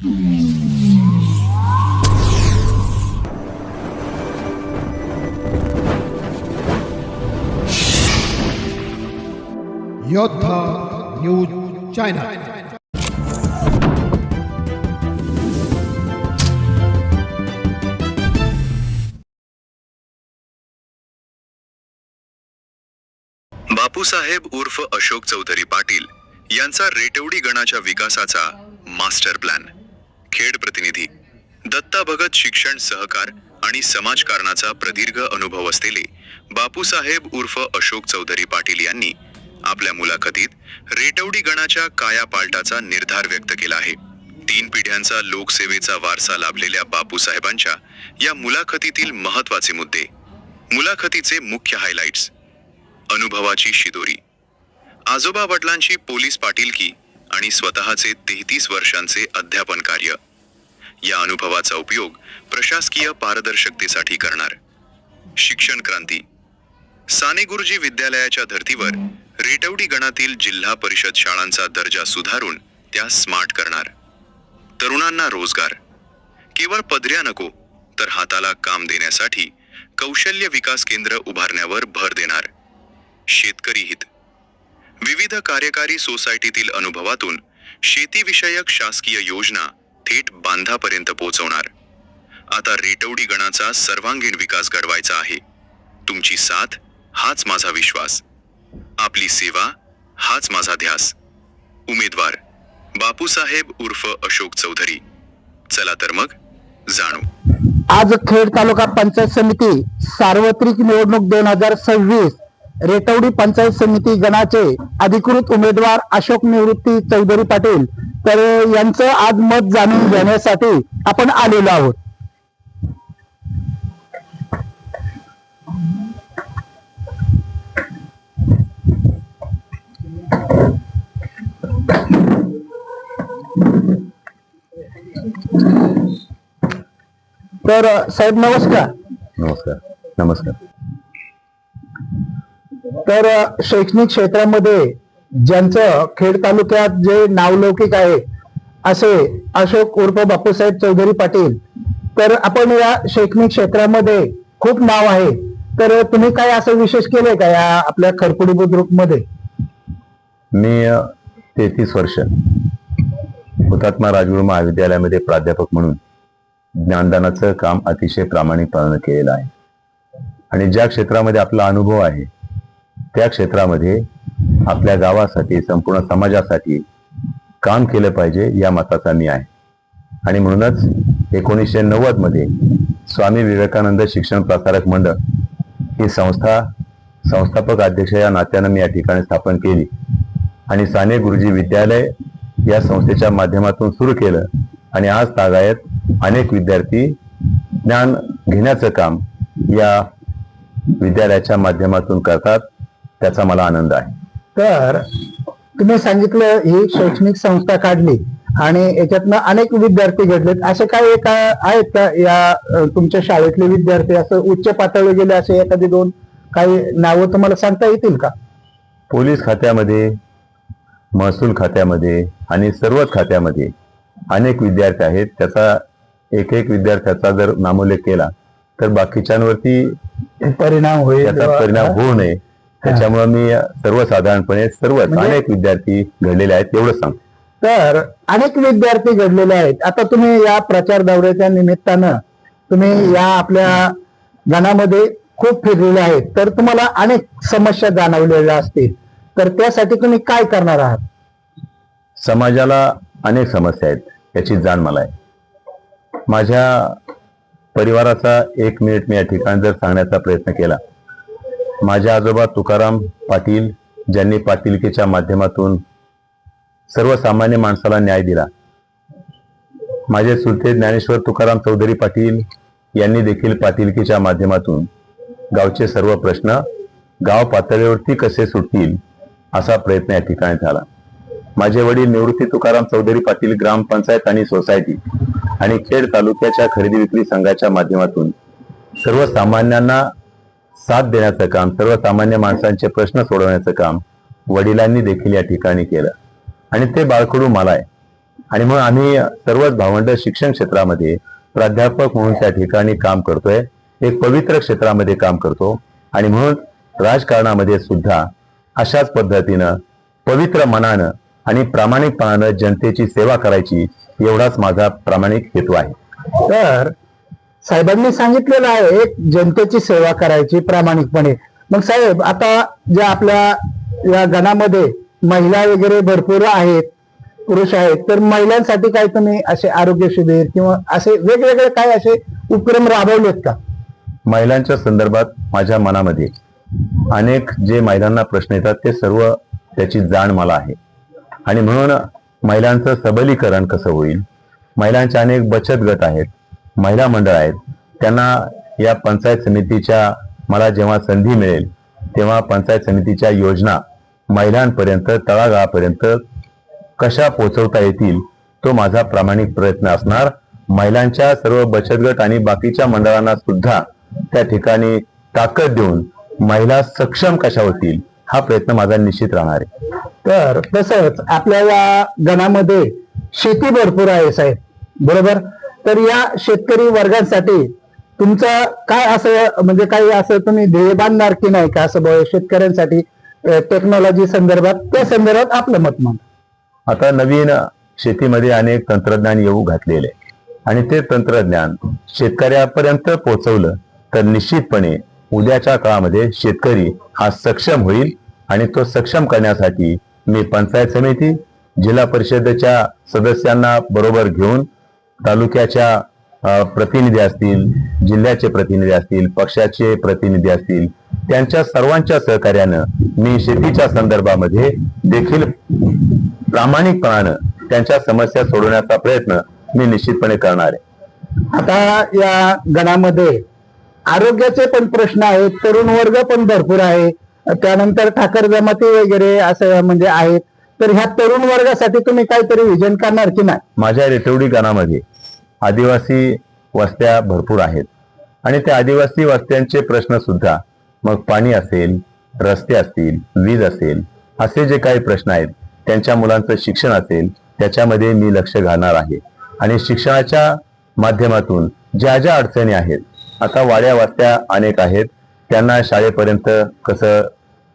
योद्धा news channel. Bapusaheb उर्फ अशोक चौधरी पाटील यांचा रेटवडी गणाच्या विकासाचा मास्टर प्लॅन। खेड प्रतिनिधी दत्ता भगत शिक्षण सहकार आणि समाजकारणाचा प्रदीर्घ अनुभव असलेले बापूसाहेब उर्फ अशोक चौधरी पाटील यांनी आपल्या मुलाखतीत रेटवडी गणाच्या कायापालटाचा निर्धार व्यक्त केला आहे। 3 पिढ्यांचा लोकसेवेचा वारसा लाभलेल्या बापूसाहेबांच्या या मुलाखतीतील महत्त्वाचे मुद्दे, मुलाखतीचे मुख्य हायलाइट्स, अनुभवाची शिदोरी, आजोबा वडिलांची पोलीस पाटीलकी आणि स्वतःचे 33 वर्षांचे अध्यापन कार्य। या अनुभवाचा उपयोग प्रशासकीय पारदर्शकतेसाठी करणार। शिक्षण क्रांती, साने गुरुजी विद्यालयाच्या धर्तीवर रेटवडी गणातील जिल्हा परिषद शाळांचा दर्जा सुधारून त्या स्मार्ट करणार। तरुणांना रोजगार, केवळ पदऱ्या नको तर हाताला काम देण्यासाठी कौशल्य विकास केंद्र उभारण्यावर भर देणार। शेतकरी हित, विविध कार्यकारी सोसायटीतील अनुभवातून शेतीविषयक शासकीय योजना थेट बांधापर्यंत पोहोचवणार। आता रेटवडी गणाचा सर्वांगीण विकास घडवायचा आहे। तुमची साथ हाच माझा विश्वास, आपली सेवा हाच माझा ध्यास। उमेदवार बापूसाहेब उर्फ अशोक चौधरी। चला तर मग जाणू। आज खेड तालुका पंचायत समिती सार्वत्रिक निवडणूक 2026 रेटवडी पंचायत समिती गणाचे अधिकृत उमेदवार अशोक निवृत्ती चौधरी पाटील तर यांचं आज मत जाणून घेण्यासाठी आपण आलेलो आहोत। तर साहेब नमस्कार। नमस्कार। नमस्कार। तर शैक्षणिक क्षेत्रामध्ये ज्यांचं खेड तालुक्यात जे नावलौकिक आहे असे अशोक उर्फ बापूसाहेब चौधरी पाटील, तर आपण या शैक्षणिक क्षेत्रामध्ये खूप नाव आहे, तर तुम्ही काय असं विशेष केलंय का या आपल्या खरपुडी बुद्रुक मध्ये? मी 33 वर्ष हुतात्मा राजगुरू महाविद्यालयामध्ये प्राध्यापक म्हणून ज्ञानदानाचं काम अतिशय प्रामाणिकपणे केलेलं आहे आणि ज्या क्षेत्रामध्ये आपला अनुभव आहे त्या क्षेत्रामध्ये आपल्या गावासाठी, संपूर्ण समाजासाठी काम केलं पाहिजे या मताचा मी आहे। आणि म्हणूनच 1990 मध्ये स्वामी विवेकानंद शिक्षण प्रसारक मंडळ ही संस्थापक अध्यक्ष या नात्यानं मी या ठिकाणी स्थापन केली आणि साने गुरुजी विद्यालय या संस्थेच्या माध्यमातून सुरू केलं आणि आज तागायत अनेक विद्यार्थी ज्ञान घेण्याचं काम या विद्यालयाच्या माध्यमातून करतात, त्याचा मला आनंद आहे। तर तुम्ही सांगितलं ही शैक्षणिक संस्था काढली आणि याच्यातनं अनेक विद्यार्थी घडलेत, असे काय आहेत का या तुमच्या शाळेतले विद्यार्थी असं उच्च पातळीवर गेले असे एखादी 2 काही नावं तुम्हाला सांगता येतील का? पोलीस खात्यामध्ये, महसूल खात्यामध्ये आणि सर्वच खात्यामध्ये अनेक विद्यार्थी आहेत। त्याचा एक विद्यार्थ्याचा जर नामोल्लेख केला तर बाकीच्यांवरती परिणाम होईल, त्याचा परिणाम होऊ नये, त्याच्यामुळे मी सर्वसाधारणपणे सर्वच अनेक विद्यार्थी घडलेले आहेत एवढं सांग। तर अनेक विद्यार्थी घडलेले आहेत। आता तुम्ही या प्रचार दौऱ्याच्या निमित्तानं तुम्ही या आपल्या गणामध्ये खूप फिरलेले आहेत, तर तुम्हाला अनेक समस्या जाणवलेल्या असतील, तर त्यासाठी तुम्ही काय करणार आहात? समाजाला अनेक समस्या आहेत याची जाण मला आहे। माझ्या परिवाराचा 1 मिनिट मी या ठिकाणी जर सांगण्याचा प्रयत्न केला, माझे आजोबा तुकाराम पाटील ज्यांनी पाटीलकीच्या माध्यमातून सर्वसामान्य माणसाला न्याय दिला, माझे चुलते ज्ञानेश्वर तुकाराम चौधरी पाटील यांनी देखील पाटीलकीच्या माध्यमातून गावचे सर्व प्रश्न गाव पातळीवरती कसे सुटतील असा प्रयत्न या ठिकाणी झाला। माझे वडील निवृत्ती तुकाराम चौधरी पाटील ग्रामपंचायत आणि सोसायटी आणि खेड तालुक्याच्या खरेदी विक्री संघाच्या माध्यमातून सर्वसामान्यांना साथ देण्याचं काम, सर्वसामान्य माणसांचे प्रश्न सोडवण्याचं काम वडिलांनी देखील या ठिकाणी केलं आणि ते बाळकडू मला आहे आणि मग आम्ही सर्वच भावंड शिक्षण क्षेत्रामध्ये प्राध्यापक म्हणून त्या ठिकाणी काम करतोय, एक पवित्र क्षेत्रामध्ये काम करतो. आणि म्हणून राजकारणामध्ये सुद्धा अशाच पद्धतीनं पवित्र मनानं आणि प्रामाणिकपणानं जनतेची सेवा करायची, एवढाच माझा प्रामाणिक हेतू आहे. तर साहेबांनी सांगितलेलं आहे एक जनतेची सेवा करायची प्रामाणिकपणे. मग साहेब, आता ज्या आपल्या या गणामध्ये महिला वगैरे भरपूर आहेत, पुरुष आहेत, तर महिलांसाठी काय तुम्ही असे आरोग्य शिबिर किंवा असे वेगवेगळे काय असे उपक्रम राबवलेत का? महिलांच्या संदर्भात माझ्या मनामध्ये अनेक जे महिलांना प्रश्न येतात ते सर्व त्याची जाण मला आहे. आणि म्हणून महिलांचं सबलीकरण कसं होईल, महिलांचे अनेक बचत गट आहेत, महिला मंडळ आहेत, त्यांना या पंचायत समितीच्या मला जेव्हा संधी मिळेल तेव्हा पंचायत समितीच्या योजना महिलांपर्यंत तळागाळापर्यंत कशा पोहोचवता येतील तो माझा प्रामाणिक प्रयत्न असणार. महिलांच्या सर्व बचत गट आणि बाकीच्या मंडळांना सुद्धा त्या ठिकाणी ताकद देऊन महिला सक्षम कशा होतील हा प्रयत्न माझा निश्चित राहणार आहे. तर तसंच आपल्या या गणामध्ये शेती भरपूर आहे साहेब, बरोबर? तर या शेतकरी वर्गांसाठी तुमचं काय असं म्हणजे काही असं तुम्ही ध्येय बांधणार की नाही का, असं शेतकऱ्यांसाठी टेक्नॉलॉजी संदर्भात, त्या संदर्भात आपलं मत मान. आता नवीन शेतीमध्ये अनेक तंत्रज्ञान येऊ घातलेले आणि ते तंत्रज्ञान शेतकऱ्यापर्यंत पोहोचवलं तर निश्चितपणे उद्याच्या काळामध्ये शेतकरी हा सक्षम होईल. आणि तो सक्षम करण्यासाठी मी पंचायत समिती, जिल्हा परिषदेच्या सदस्यांना बरोबर घेऊन, तालुक्याच्या प्रतिनिधी असतील, जिल्ह्याचे प्रतिनिधी असतील, पक्षाचे प्रतिनिधी असतील, त्यांच्या सर्वांच्या सहकार्यानं मी शेतीच्या संदर्भामध्ये देखील प्रामाणिकपणानं त्यांच्या समस्या सोडवण्याचा प्रयत्न मी निश्चितपणे करणार आहे. आता या गणामध्ये आरोग्याचे पण प्रश्न आहेत, तरुण वर्ग पण भरपूर आहे, त्यानंतर ठाकर जमाती वगैरे असं म्हणजे आहेत. तर ह्या तरुण वर्गासाठी तुम्ही काहीतरी विजन करणार की नाही? माझ्या रेटवडी गणामध्ये आदिवासी वस्त्या भरपूर आहेत आणि त्या आदिवासी वस्त्यांचे प्रश्न सुद्धा, मग पाणी असेल, रस्ते असतील, वीज असेल, असे जे काही प्रश्न आहेत, त्यांच्या मुलांचं शिक्षण असेल, त्याच्यामध्ये मी लक्ष घालणार आहे. आणि शिक्षणाच्या माध्यमातून ज्या ज्या अडचणी आहेत, आता वाड्या वस्त्या अनेक आहेत, त्यांना शाळेपर्यंत कसं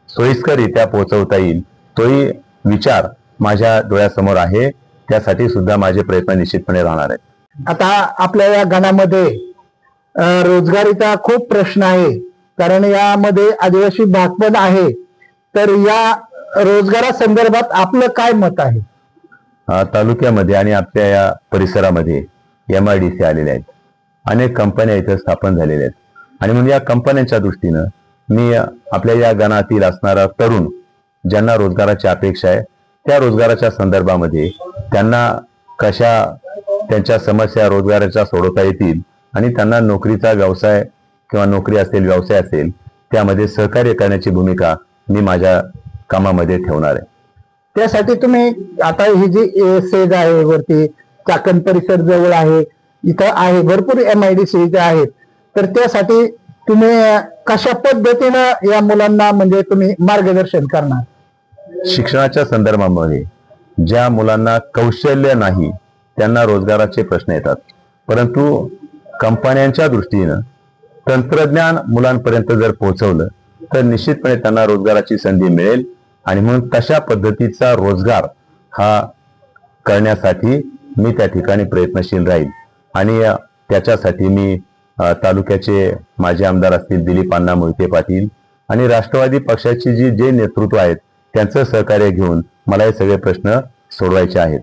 सोयीस्कररित्या पोहोचवता येईल तोही विचार माझ्या डोळ्यासमोर आहे. त्यासाठी सुद्धा माझे प्रयत्न निश्चितपणे राहणार आहेत. आता आपल्या या गणामध्ये रोजगारीचा खूप प्रश्न आहे, कारण यामध्ये आदिवासी भाग पण आहे. तर या रोजगारासंदर्भात आपलं काय मत आहे? तालुक्यामध्ये आणि आपल्या या परिसरामध्ये MIDC आलेले आहेत, अनेक कंपन्या इथे स्थापन झालेल्या आहेत. आणि म्हणून या कंपन्यांच्या दृष्टीनं मी आपल्या या गणातील असणारा तरुण ज्यांना रोजगाराची अपेक्षा आहे, त्या रोजगाराच्या संदर्भामध्ये त्यांना कशा त्यांच्या समस्या रोजगाराच्या सोडवता येतील आणि त्यांना नोकरीचा व्यवसाय किंवा नोकरी असेल, व्यवसाय असेल, त्यामध्ये सहकार्य करण्याची भूमिका मी माझ्या कामामध्ये ठेवणार आहे. त्यासाठी तुम्ही आता ही जी सेज आहे वरती चाकण परिसर जवळ आहे, इथं आहे भरपूर MIDC आहेत, तर त्यासाठी तुम्ही कशा पद्धतीनं या मुलांना म्हणजे तुम्ही मार्गदर्शन करणार? शिक्षणाच्या संदर्भामध्ये ज्या मुलांना कौशल्य नाही त्यांना रोजगाराचे प्रश्न येतात, परंतु कंपन्यांच्या दृष्टीनं तंत्रज्ञान मुलांपर्यंत जर पोहोचवलं तर निश्चितपणे त्यांना रोजगाराची संधी मिळेल. आणि म्हणून तशा पद्धतीचा रोजगार हा करण्यासाठी मी त्या ठिकाणी प्रयत्नशील राहील. आणि त्याच्यासाठी मी तालुक्याचे माजी आमदार असतील दिलीप अण्णा मोहिते पाटील आणि राष्ट्रवादी पक्षाची जे नेतृत्व आहेत त्यांचं सहकार्य घेऊन मला हे सगळे प्रश्न सोडवायचे आहेत.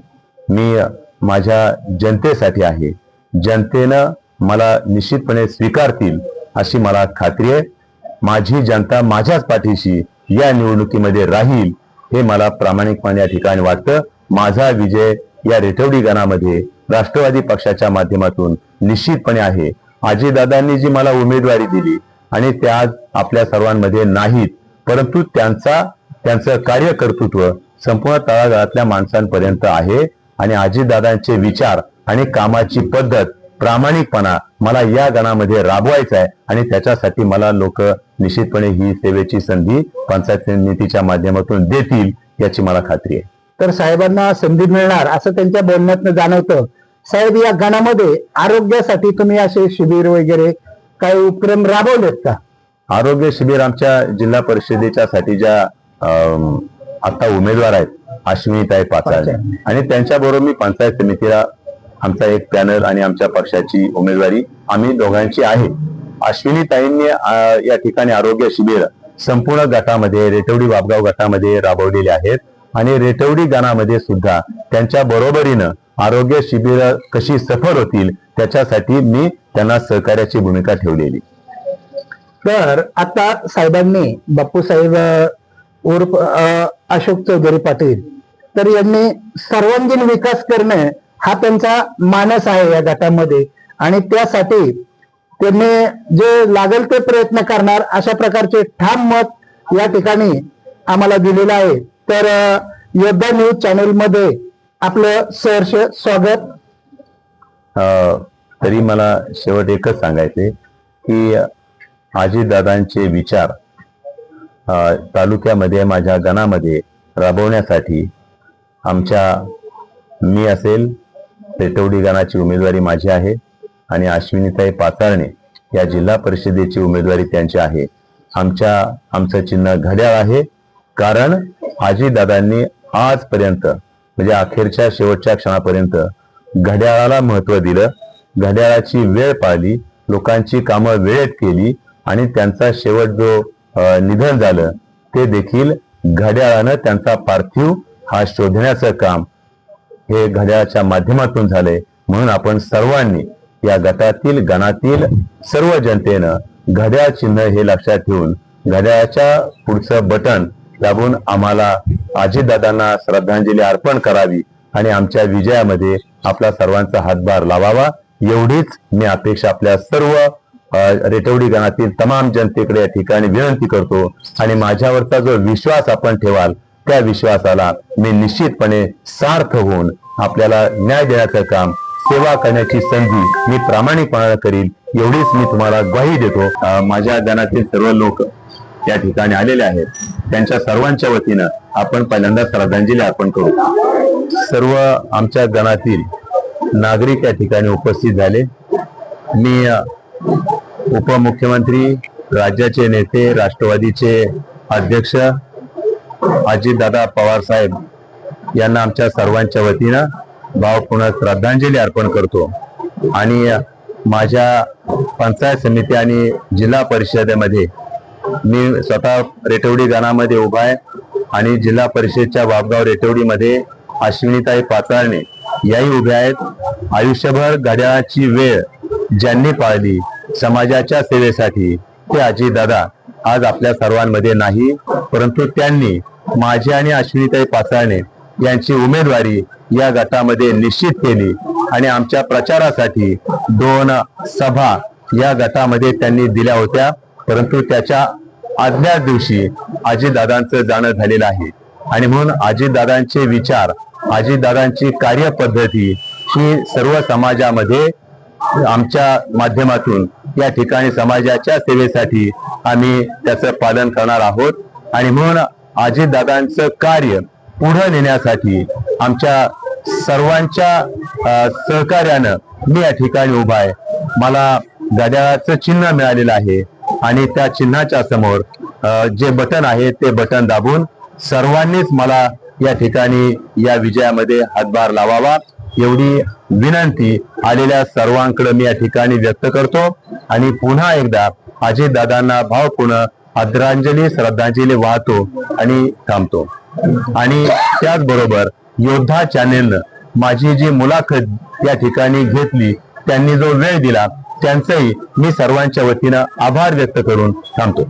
मी माझ्या जनतेसाठी आहे, जनतेनं मला निश्चितपणे स्वीकारतील अशी मला खात्री आहे. माझी जनता माझ्याच पाठीशी या निवडणुकीमध्ये राहील हे मला प्रामाणिकपणे या ठिकाणी वाटतं. माझा विजय या रेटवडी गणामध्ये राष्ट्रवादी पक्षाच्या माध्यमातून निश्चितपणे आहे. अजितदादांनी जी मला उमेदवारी दिली आणि त्या आज आपल्या सर्वांमध्ये नाहीत, परंतु त्यांचं कार्यकर्तृत्व संपूर्ण तळागाळातल्या माणसांपर्यंत आहे. आणि अजितदादांचे विचार आणि कामाची पद्धत, प्रामाणिकपणा मला या गणामध्ये राबवायचा आहे. आणि त्याच्यासाठी मला लोक निश्चितपणे ही सेवेची संधी पंचायत समितीच्या माध्यमातून देतील याची मला खात्री आहे. तर साहेबांना संधी मिळणार असं त्यांच्या बोलण्यातनं जाणवतं. साहेब, या गणामध्ये आरोग्यासाठी तुम्ही असे शिबिर वगैरे काही उपक्रम राबवलेत का? आरोग्य शिबिर आमच्या जिल्हा परिषदेच्या साठी ज्या आता उमेदवार आहेत अश्विनीताई पाचाळ आणि त्यांच्याबरोबर मी पंचायत समितीला आमचा एक पॅनल आणि आमच्या पक्षाची उमेदवारी आम्ही दोघांची आहे. अश्विनीताईंनी या ठिकाणी आरोग्य शिबिर संपूर्ण गटामध्ये रेटवडी वापगाव गटामध्ये राबवलेले आहेत आणि रेटवडी गणामध्ये सुद्धा त्यांच्या बरोबरीनं आरोग्य शिबिर कशी सफल होतील त्याच्यासाठी मी त्यांना सहकार्याची भूमिका ठेवलेली. तर आता साहेबांनी बापूसाहेब उर्फ अशोक चौधरी पाटील तर यांनी सर्वांगीण विकास करणे हा त्यांचा मानस आहे या गटामध्ये आणि त्यासाठी त्यांनी जे लागेल ते प्रयत्न करणार अशा प्रकारचे ठाम मत या ठिकाणी आम्हाला दिलेलं आहे. तर योद्धा न्यूज चॅनल मध्ये आपलं सहर्ष स्वागत. तरी मला शेवट एकच सांगायचे की अजितदादांचे विचार तालुक्यामध्ये माझ्या गणामध्ये राबवण्यासाठी मी असेल रेटवडी गणाची उमेदवारी माझी आहे आणि अश्विनीताई पाचाळणे या जिल्हा परिषदेची उमेदवारी त्यांची आहे. आमचं चिन्ह घड्याळ आहे कारण अजितदादांनी आजपर्यंत म्हणजे अखेरच्या शेवटच्या क्षणापर्यंत घड्याळाला महत्व दिलं, घड्याळाची वेळ पाळली, लोकांची कामं वेळेत केली आणि त्यांचा शेवट जो निधन झालं ते देखील घड्याळानं त्यांचा पार्थिव हा शोधण्याचं काम हे घड्याळाच्या माध्यमातून झालंय. म्हणून आपण सर्वांनी या गटातील गणातील सर्व जनतेनं घड्याळ चिन्ह हे लक्षात ठेवून घड्याळाच्या पुढचं बटन दाबून आम्हाला अजितदादांना श्रद्धांजली अर्पण करावी आणि आमच्या विजयामध्ये आपला सर्वांचा हातभार लावावा एवढीच मी अपेक्षा आपल्या सर्व रेटवडी गणातील तमाम जनतेकडे या ठिकाणी विनंती करतो. आणि माझ्यावरचा जो विश्वास आपण ठेवाल त्या विश्वासाला मी निश्चितपणे सार्थ होऊन आपल्याला न्याय देण्याचं काम, सेवा करण्याची संधी मी प्रामाणिकपणाने करील एवढीच मी तुम्हाला ग्वाही देतो. माझ्या गणातील सर्व लोक या ठिकाणी आलेले आहेत, त्यांच्या सर्वांच्या वतीनं आपण पहिल्यांदा श्रद्धांजली अर्पण करू. सर्व आमच्या गणातील नागरिक या ठिकाणी उपस्थित झाले. मी उपमुख्यमंत्री, राज्याचे नेते, राष्ट्रवादीचे अध्यक्ष अजितदादा पवार साहेब यांना आमच्या सर्वांच्या वतीनं भावपूर्ण श्रद्धांजली अर्पण करतो. आणि माझ्या पंचायत समिती आणि जिल्हा परिषदेमध्ये मी स्वतः रेटवडी गणामध्ये उभा आहे आणि जिल्हा परिषदच्या वापगाव रेटवडीमध्ये अश्विनीताई पाचाळणे याही उभ्या आहेत. आयुष्यभर घड्याळाची वेळ ज्यांनी पाळली समाजाच्या सेवेसाठी ते अजितदादा आज आपल्या सर्वांमध्ये नाही, परंतु त्यांनी माझी आणि अश्विनीताई पाचाळणे यांची उमेदवारी या गटामध्ये निश्चित केली आणि आमच्या प्रचारासाठी 2 सभा या गटामध्ये त्यांनी दिल्या होत्या. परंतु त्याच्या आदल्या दिवशी अजितदादांचं जाणं झालेलं आहे आणि म्हणून अजितदादांचे विचार, अजितदादांची कार्यपद्धती ही सर्व समाजामध्ये आमच्या माध्यमातून या ठिकाणी समाजाच्या सेवेसाठी आम्ही त्याचं पालन करणार आहोत. आणि म्हणून अजितदादांचं कार्य पुढे नेण्यासाठी आमच्या सर्वांच्या सहकार्यानं मी या ठिकाणी उभा आहे. मला घड्याळाचं चिन्ह मिळालेलं आहे आणि त्या चिन्हाच्या समोर जे बटन आहे ते बटन दाबून सर्वांनीच मला या ठिकाणी या विजयामध्ये हातभार लावावा एवढी विनंती आलेल्या सर्वांकडे मी या ठिकाणी व्यक्त करतो. आणि पुन्हा एकदा अजितदादांना भावपूर्ण आदरांजली श्रद्धांजली वाहतो आणि थांबतो. आणि त्याचबरोबर योद्धा चॅनेलनं माझी जी मुलाखत या ठिकाणी घेतली, त्यांनी जो वेळ दिला त्यांचंही मी सर्वांच्या वतीनं आभार व्यक्त करून थांबतो.